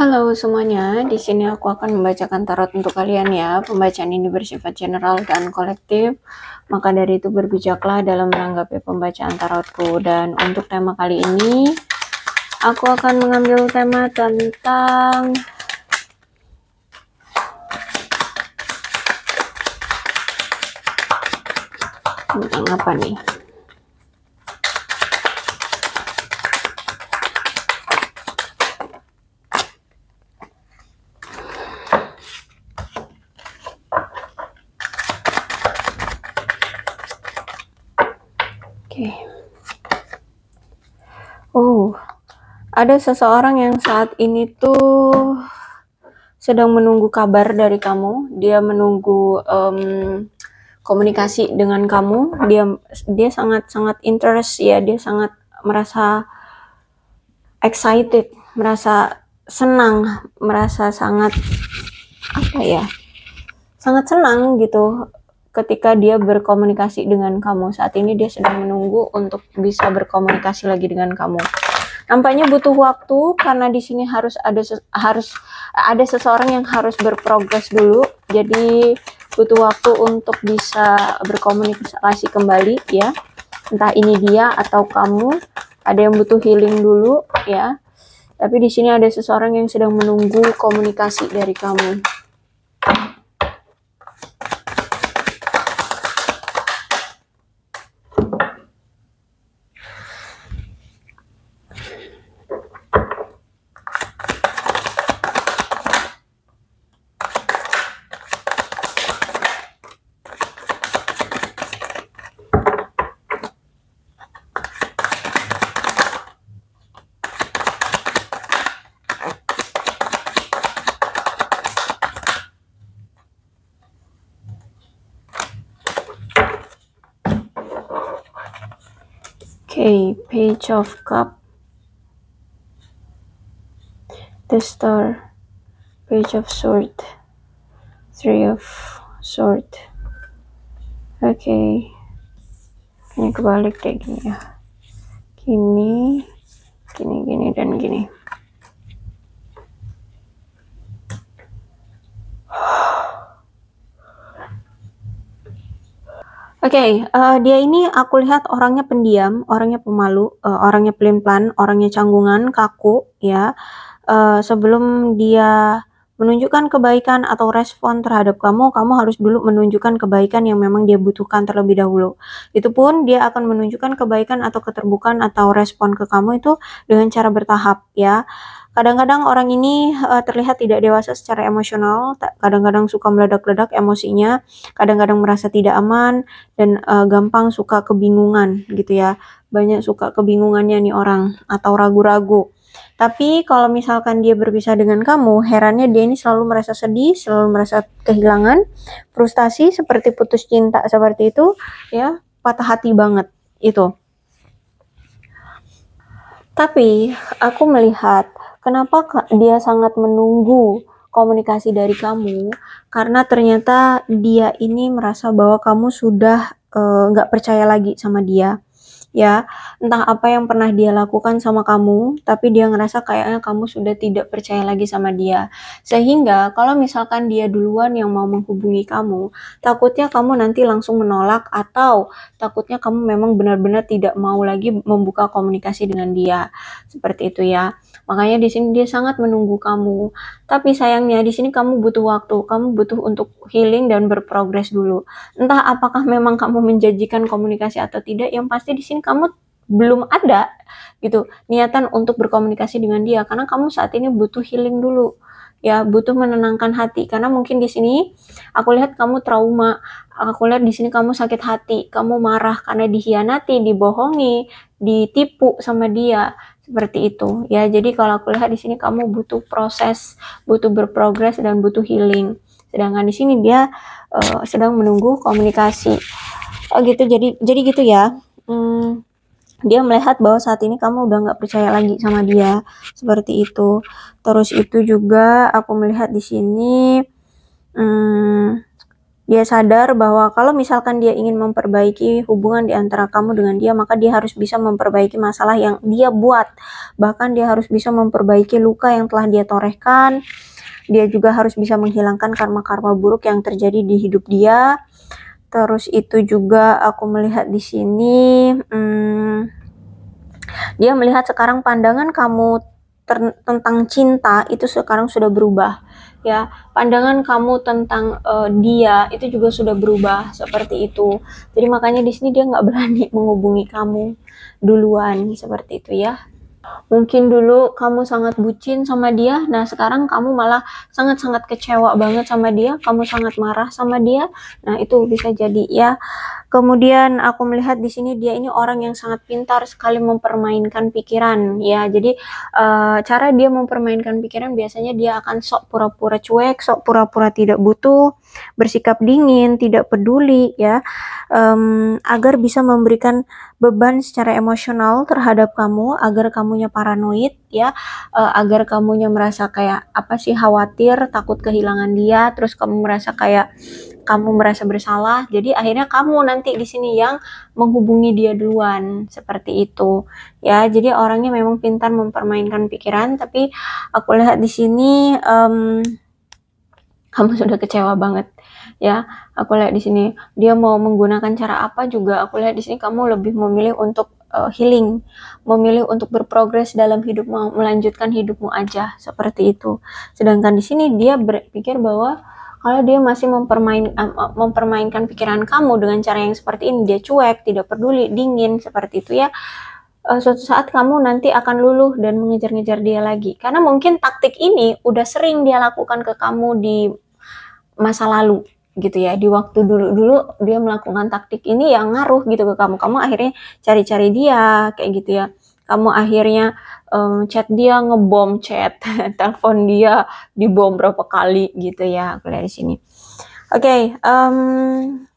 Halo semuanya, di sini aku akan membacakan tarot untuk kalian ya. Pembacaan ini bersifat general dan kolektif, maka dari itu berbijaklah dalam menanggapi pembacaan tarotku. Dan untuk tema kali ini, aku akan mengambil tema tentang apa nih? Oke. Oh, ada seseorang yang saat ini tuh sedang menunggu kabar dari kamu. Dia menunggu komunikasi dengan kamu. Dia sangat interest ya. Dia sangat merasa excited, merasa senang, merasa sangat sangat senang gitu ketika dia berkomunikasi dengan kamu. Saat ini dia sedang menunggu untuk bisa berkomunikasi lagi dengan kamu. Nampaknya butuh waktu karena di sini harus ada seseorang yang harus berprogres dulu. Jadi butuh waktu untuk bisa berkomunikasi kembali ya. Entah ini dia atau kamu, ada yang butuh healing dulu ya. Tapi di sini ada seseorang yang sedang menunggu komunikasi dari kamu. Okay, Page of Cup, the Star, Page of Sword, Three of Sword. Okay, ini kebalik deh gini ya. Gini, dan gini. Oke, dia ini aku lihat orangnya pendiam, orangnya pemalu, orangnya pelin-pelan, orangnya canggungan, kaku ya. Sebelum dia menunjukkan kebaikan atau respon terhadap kamu harus dulu menunjukkan kebaikan yang memang dia butuhkan terlebih dahulu. Itu pun dia akan menunjukkan kebaikan atau keterbukaan atau respon ke kamu itu dengan cara bertahap ya. Kadang-kadang orang ini terlihat tidak dewasa secara emosional, kadang-kadang suka meledak-ledak emosinya, kadang-kadang merasa tidak aman, dan gampang suka kebingungan gitu ya. Banyak suka kebingungannya nih orang, atau ragu-ragu. Tapi kalau misalkan dia berpisah dengan kamu, herannya dia ini selalu merasa sedih, selalu merasa kehilangan, frustasi seperti putus cinta seperti itu ya, patah hati banget itu. Tapi aku melihat kenapa dia sangat menunggu komunikasi dari kamu, karena ternyata dia ini merasa bahwa kamu sudah nggak percaya lagi sama dia ya. Entah apa yang pernah dia lakukan sama kamu, tapi dia ngerasa kayaknya kamu sudah tidak percaya lagi sama dia, sehingga kalau misalkan dia duluan yang mau menghubungi kamu, takutnya kamu nanti langsung menolak, atau takutnya kamu memang benar-benar tidak mau lagi membuka komunikasi dengan dia, seperti itu ya. Makanya di sini dia sangat menunggu kamu. Tapi sayangnya di sini kamu butuh waktu, kamu butuh untuk healing dan berprogres dulu. Entah apakah memang kamu menjanjikan komunikasi atau tidak, yang pasti di sini kamu belum ada gitu niatan untuk berkomunikasi dengan dia, karena kamu saat ini butuh healing dulu ya, butuh menenangkan hati, karena mungkin di sini aku lihat kamu trauma, aku lihat di sini kamu sakit hati, kamu marah karena dikhianati, dibohongi, ditipu sama dia, seperti itu ya. Jadi kalau aku lihat di sini kamu butuh proses, butuh berprogres dan butuh healing, sedangkan di sini dia sedang menunggu komunikasi. Oh gitu, jadi gitu ya. Dia melihat bahwa saat ini kamu udah nggak percaya lagi sama dia, seperti itu. Terus itu juga aku melihat di sini Dia sadar bahwa kalau misalkan dia ingin memperbaiki hubungan di antara kamu dengan dia, maka dia harus bisa memperbaiki masalah yang dia buat. Bahkan dia harus bisa memperbaiki luka yang telah dia torehkan. Dia juga harus bisa menghilangkan karma-karma buruk yang terjadi di hidup dia. Terus itu juga aku melihat di sini, dia melihat sekarang pandangan kamu tentang cinta itu sekarang sudah berubah, ya. Pandangan kamu tentang dia itu juga sudah berubah seperti itu. Jadi makanya di sini dia nggak berani menghubungi kamu duluan seperti itu, ya. Mungkin dulu kamu sangat bucin sama dia, nah sekarang kamu malah sangat-sangat kecewa banget sama dia, kamu sangat marah sama dia. Nah, itu bisa jadi, ya. Kemudian aku melihat di sini dia ini orang yang sangat pintar sekali mempermainkan pikiran, ya. Jadi cara dia mempermainkan pikiran biasanya dia akan sok pura-pura cuek, sok pura-pura tidak butuh, bersikap dingin, tidak peduli, ya, agar bisa memberikan beban secara emosional terhadap kamu, agar kamunya paranoid, ya, agar kamunya merasa kayak apa sih, khawatir, takut kehilangan dia, terus kamu merasa kayak kamu merasa bersalah, jadi akhirnya kamu nanti di sini yang menghubungi dia duluan, seperti itu, ya. Jadi orangnya memang pintar mempermainkan pikiran, tapi aku lihat di sini kamu sudah kecewa banget, ya. Aku lihat di sini dia mau menggunakan cara apa juga, aku lihat di sini kamu lebih memilih untuk healing, memilih untuk berprogres dalam hidupmu, melanjutkan hidupmu aja, seperti itu. Sedangkan di sini dia berpikir bahwa kalau dia masih mempermainkan pikiran kamu dengan cara yang seperti ini, dia cuek, tidak peduli, dingin, seperti itu, ya. Suatu saat kamu nanti akan luluh dan mengejar-ngejar dia lagi. Karena mungkin taktik ini udah sering dia lakukan ke kamu di masa lalu, gitu ya. Di waktu dulu-dulu dia melakukan taktik ini yang ngaruh gitu ke kamu. Kamu akhirnya cari-cari dia, kayak gitu, ya. Kamu akhirnya chat dia, ngebom chat, telepon dia dibom berapa kali gitu, ya. Aku lihat di sini. Oke,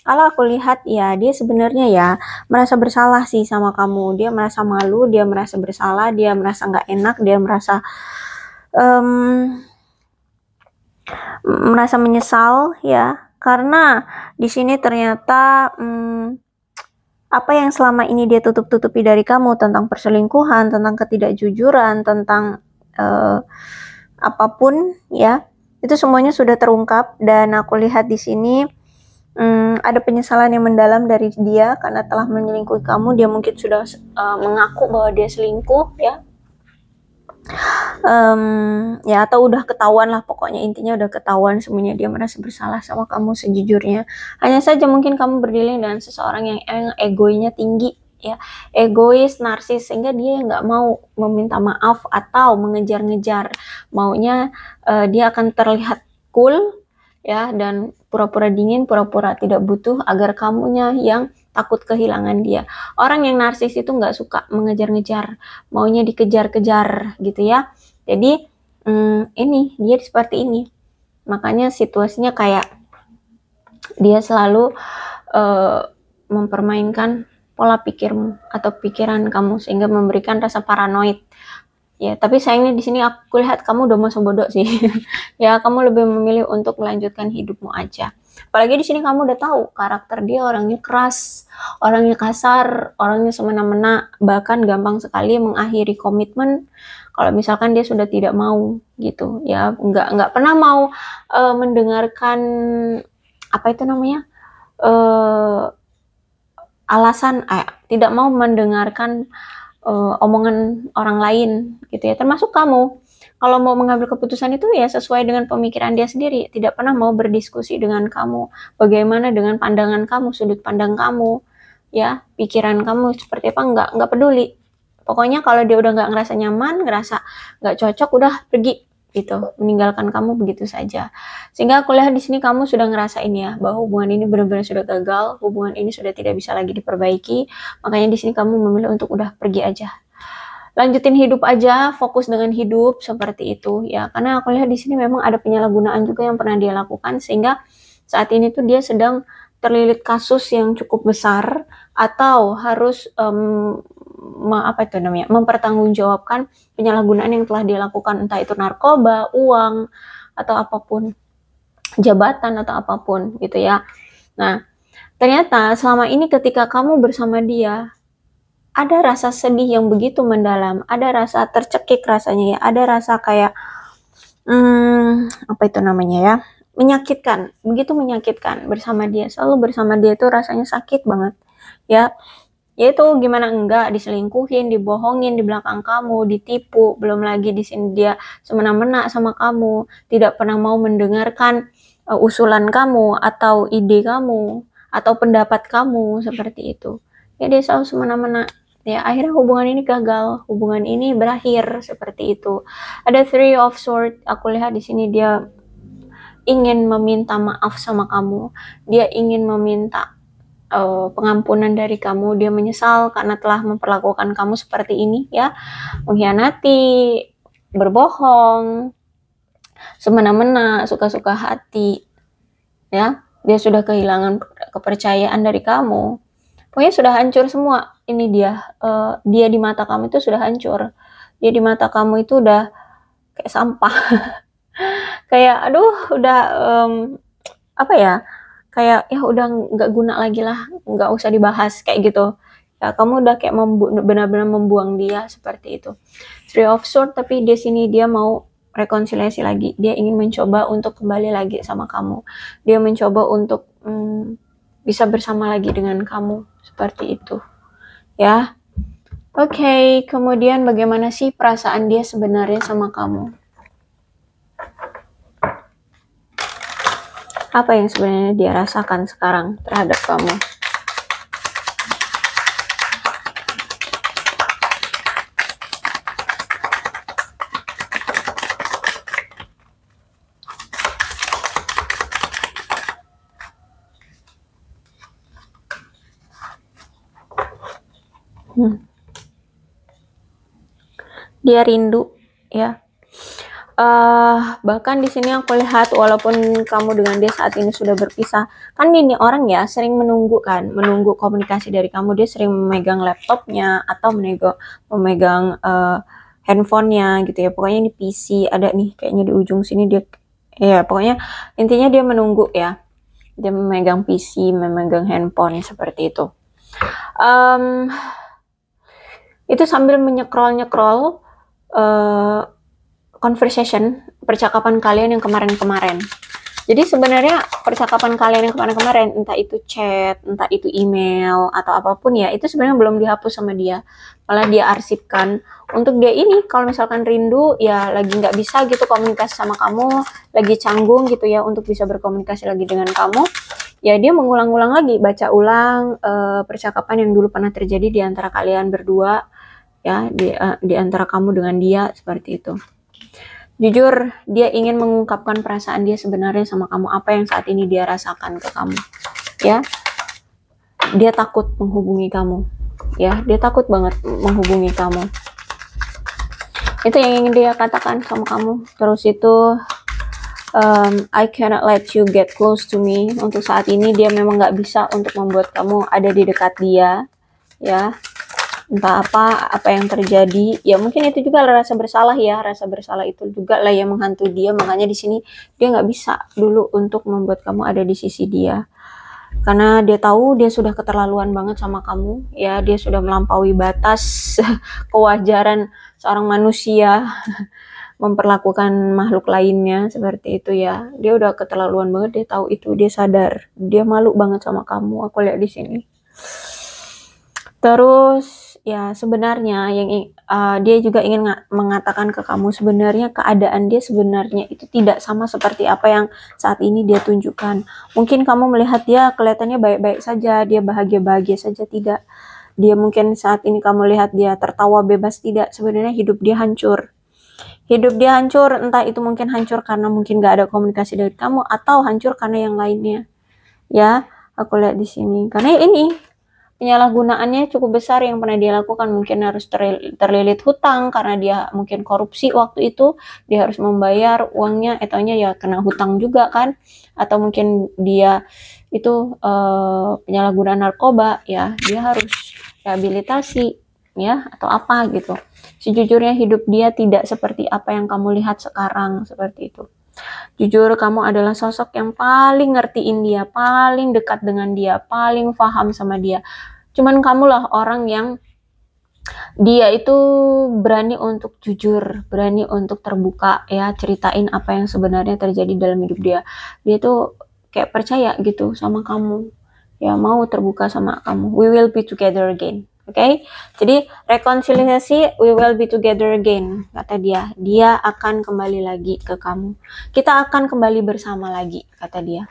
kalau aku lihat ya dia sebenarnya ya merasa bersalah sih sama kamu. Dia merasa malu, dia merasa bersalah, dia merasa nggak enak, dia merasa menyesal, ya. Karena di sini ternyata apa yang selama ini dia tutup-tutupi dari kamu tentang perselingkuhan, tentang ketidakjujuran, tentang apapun, ya, itu semuanya sudah terungkap. Dan aku lihat di sini ada penyesalan yang mendalam dari dia karena telah menyelingkuhi kamu. Dia mungkin sudah mengaku bahwa dia selingkuh, ya. Ya, atau udah ketahuan lah, pokoknya intinya udah ketahuan semuanya. Dia merasa bersalah sama kamu sejujurnya. Hanya saja mungkin kamu berdealing dengan seseorang yang egonya tinggi, ya, egois, narsis, sehingga dia nggak mau meminta maaf atau mengejar-ngejar. Maunya dia akan terlihat cool, ya, dan pura-pura dingin, pura-pura tidak butuh agar kamunya yang takut kehilangan dia. Orang yang narsis itu nggak suka mengejar-ngejar, maunya dikejar-kejar, gitu, ya. Jadi ini dia seperti ini. Makanya situasinya kayak dia selalu mempermainkan pola pikirmu atau pikiran kamu sehingga memberikan rasa paranoid. Ya, tapi sayangnya di sini aku lihat kamu udah masa bodoh sih. Ya, kamu lebih memilih untuk melanjutkan hidupmu aja. Apalagi di sini kamu udah tahu karakter dia orangnya keras, orangnya kasar, orangnya semena-mena, bahkan gampang sekali mengakhiri komitmen kalau misalkan dia sudah tidak mau, gitu, ya. Nggak pernah mau mendengarkan apa itu namanya, alasan, tidak mau mendengarkan omongan orang lain, gitu ya, termasuk kamu. Kalau mau mengambil keputusan itu ya sesuai dengan pemikiran dia sendiri, tidak pernah mau berdiskusi dengan kamu, bagaimana dengan pandangan kamu, sudut pandang kamu, ya, pikiran kamu seperti apa, nggak peduli. Pokoknya kalau dia udah nggak ngerasa nyaman, ngerasa nggak cocok, udah pergi, gitu, meninggalkan kamu begitu saja. Sehingga aku lihat di sini kamu sudah ngerasain ya bahwa hubungan ini benar-benar sudah gagal, hubungan ini sudah tidak bisa lagi diperbaiki. Makanya di sini kamu memilih untuk udah pergi aja, lanjutin hidup aja, fokus dengan hidup, seperti itu, ya. Karena aku lihat di sini memang ada penyalahgunaan juga yang pernah dia lakukan sehingga saat ini tuh dia sedang terlilit kasus yang cukup besar atau harus mempertanggungjawabkan penyalahgunaan yang telah dia lakukan, entah itu narkoba, uang, atau apapun, jabatan atau apapun, gitu, ya. Nah, ternyata selama ini ketika kamu bersama dia, ada rasa sedih yang begitu mendalam, ada rasa tercekik rasanya ya, ada rasa kayak, apa itu namanya ya, menyakitkan, begitu menyakitkan bersama dia, selalu bersama dia itu rasanya sakit banget, ya. Itu gimana enggak, diselingkuhin, dibohongin di belakang kamu, ditipu, belum lagi di sini dia semena-mena sama kamu, tidak pernah mau mendengarkan usulan kamu atau ide kamu atau pendapat kamu seperti itu. Ya dia selalu semena-mena. Ya akhirnya hubungan ini gagal, hubungan ini berakhir seperti itu. Ada Three of Swords, aku lihat di sini dia ingin meminta maaf sama kamu, dia ingin meminta pengampunan dari kamu, dia menyesal karena telah memperlakukan kamu seperti ini ya, mengkhianati, berbohong, semena-mena, suka-suka hati ya, dia sudah kehilangan kepercayaan dari kamu, pokoknya sudah hancur semua. Ini dia di mata kamu itu sudah hancur, dia di mata kamu itu udah kayak sampah. Kayak aduh udah apa ya, kayak ya udah nggak guna lagi lah, nggak usah dibahas kayak gitu ya, kamu udah kayak benar-benar membuang dia seperti itu. Three of Swords, tapi di sini dia mau rekonsiliasi lagi, dia ingin mencoba untuk kembali lagi sama kamu, dia mencoba untuk bisa bersama lagi dengan kamu seperti itu ya. Oke, kemudian bagaimana sih perasaan dia sebenarnya sama kamu? Apa yang sebenarnya dia rasakan sekarang terhadap kamu? Dia rindu ya. Bahkan di sini aku lihat walaupun kamu dengan dia saat ini sudah berpisah, kan ini orang ya sering menunggu komunikasi dari kamu, dia sering memegang laptopnya atau memegang handphonenya gitu ya, pokoknya ini PC ada nih kayaknya di ujung sini dia, ya pokoknya intinya dia menunggu ya, dia memegang PC, memegang handphone seperti itu. Itu sambil menyekrol conversation, percakapan kalian yang kemarin-kemarin. Jadi sebenarnya percakapan kalian yang kemarin-kemarin, entah itu chat, entah itu email, atau apapun ya, itu sebenarnya belum dihapus sama dia. Malah dia arsipkan. Untuk dia ini, kalau misalkan rindu, ya lagi nggak bisa gitu komunikasi sama kamu, lagi canggung gitu ya untuk bisa berkomunikasi lagi dengan kamu, ya dia mengulang-ulang lagi, baca ulang percakapan yang dulu pernah terjadi di antara kalian berdua, ya di antara kamu dengan dia, seperti itu. Jujur, dia ingin mengungkapkan perasaan dia sebenarnya sama kamu, apa yang saat ini dia rasakan ke kamu, ya. Dia takut menghubungi kamu, ya. Dia takut banget menghubungi kamu. Itu yang ingin dia katakan sama kamu. Terus itu, I cannot let you get close to me. Untuk saat ini dia memang nggak bisa untuk membuat kamu ada di dekat dia, ya. Entah apa yang terjadi, ya mungkin itu juga rasa bersalah ya, rasa bersalah itu juga lah yang menghantui dia, makanya di sini dia nggak bisa dulu untuk membuat kamu ada di sisi dia, karena dia tahu dia sudah keterlaluan banget sama kamu, ya dia sudah melampaui batas kewajaran seorang manusia memperlakukan makhluk lainnya seperti itu ya, dia udah keterlaluan banget, dia tahu itu, dia sadar, dia malu banget sama kamu, aku lihat di sini. Terus ya sebenarnya yang dia juga ingin mengatakan ke kamu, sebenarnya keadaan dia sebenarnya itu tidak sama seperti apa yang saat ini dia tunjukkan. Mungkin kamu melihat dia kelihatannya baik-baik saja, dia bahagia-bahagia saja, tidak. Dia mungkin saat ini kamu lihat dia tertawa bebas, tidak. Sebenarnya hidup dia hancur. Hidup dia hancur, entah itu mungkin hancur karena mungkin gak ada komunikasi dari kamu, atau hancur karena yang lainnya. Ya, aku lihat di sini. Karena ini penyalahgunaannya cukup besar yang pernah dia lakukan, mungkin harus terlilit hutang karena dia mungkin korupsi waktu itu, dia harus membayar uangnya, etonya ya kena hutang juga kan, atau mungkin dia itu penyalahgunaan narkoba, ya dia harus rehabilitasi ya atau apa gitu. Sejujurnya hidup dia tidak seperti apa yang kamu lihat sekarang, seperti itu. Jujur kamu adalah sosok yang paling ngertiin dia, paling dekat dengan dia, paling paham sama dia. Cuman kamulah orang yang dia itu berani untuk jujur, berani untuk terbuka ya, ceritain apa yang sebenarnya terjadi dalam hidup dia. Dia tuh kayak percaya gitu sama kamu. Ya, mau terbuka sama kamu. We will be together again. Oke? Okay? Jadi rekonsiliasi, we will be together again, kata dia. Dia akan kembali lagi ke kamu. Kita akan kembali bersama lagi, kata dia.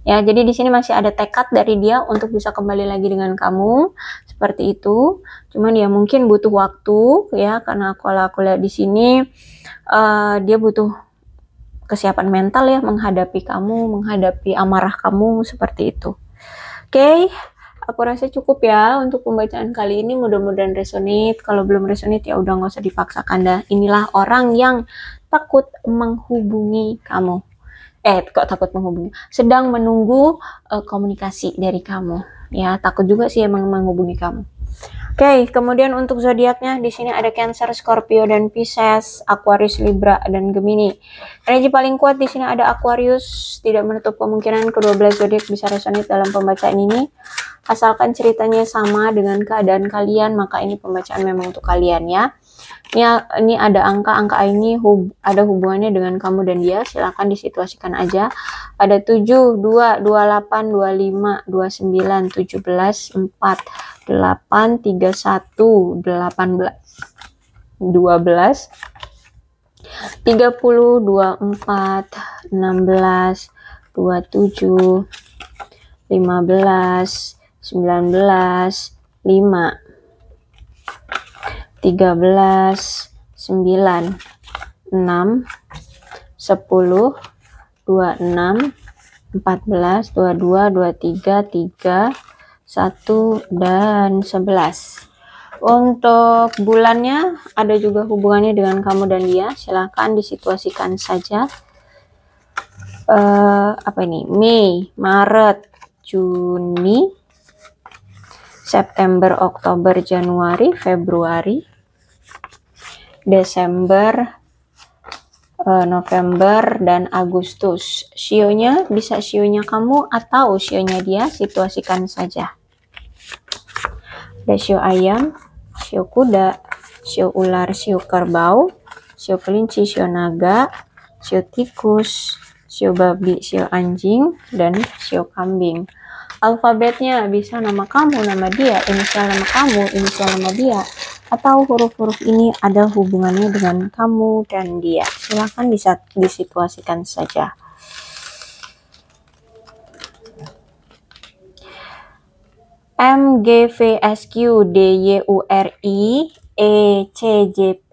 Ya, jadi di sini masih ada tekad dari dia untuk bisa kembali lagi dengan kamu, seperti itu. Cuman ya mungkin butuh waktu ya, karena kalau aku lihat di sini dia butuh kesiapan mental ya menghadapi kamu, menghadapi amarah kamu seperti itu. Oke, aku rasa cukup ya untuk pembacaan kali ini. Mudah-mudahan resonate. Kalau belum resonate ya udah nggak usah dipaksakan dah. Inilah orang yang takut menghubungi kamu. Kok takut menghubungi? Sedang menunggu komunikasi dari kamu. Ya, takut juga sih emang menghubungi kamu. Oke, kemudian untuk zodiaknya di sini ada Cancer, Scorpio dan Pisces, Aquarius, Libra dan Gemini. Energi paling kuat di sini ada Aquarius. Tidak menutup kemungkinan kedua belas zodiak bisa resonate dalam pembacaan ini. Asalkan ceritanya sama dengan keadaan kalian, maka ini pembacaan memang untuk kalian ya. Ini ada angka ini ada hubungannya dengan kamu dan dia, silahkan disituasikan aja. Ada 7, 2, 28, 25, 29, 17, 4, 8, 31, 18, 12, 30, 24, 16, 27, 15, 19, 5, 13, 9, 6, 10, 26, 14, 22, 23, 3, 1, dan 11. Untuk bulannya ada juga hubungannya dengan kamu dan dia, silahkan disituasikan saja. Apa ini? Mei, Maret, Juni, September, Oktober, Januari, Februari, Desember, November, dan Agustus. Sionya bisa sionya kamu atau sionya dia, situasikan saja. Ada sio ayam, sio kuda, sio ular, sio kerbau, sio kelinci, sio naga, sio tikus, sio babi, sio anjing, dan sio kambing. Alfabetnya bisa nama kamu, nama dia, inisial nama kamu, inisial nama dia, atau huruf-huruf ini ada hubungannya dengan kamu dan dia. Silahkan bisa disituasikan saja. M, G, V, S, Q, D, Y, U, R, I, E, C, J, P,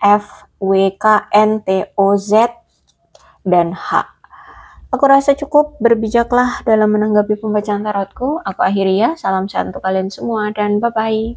F, W, K, N, T, O, Z, dan H. Aku rasa cukup, berbijaklah dalam menanggapi pembacaan tarotku. Aku akhiri ya, salam sehat untuk kalian semua dan bye-bye.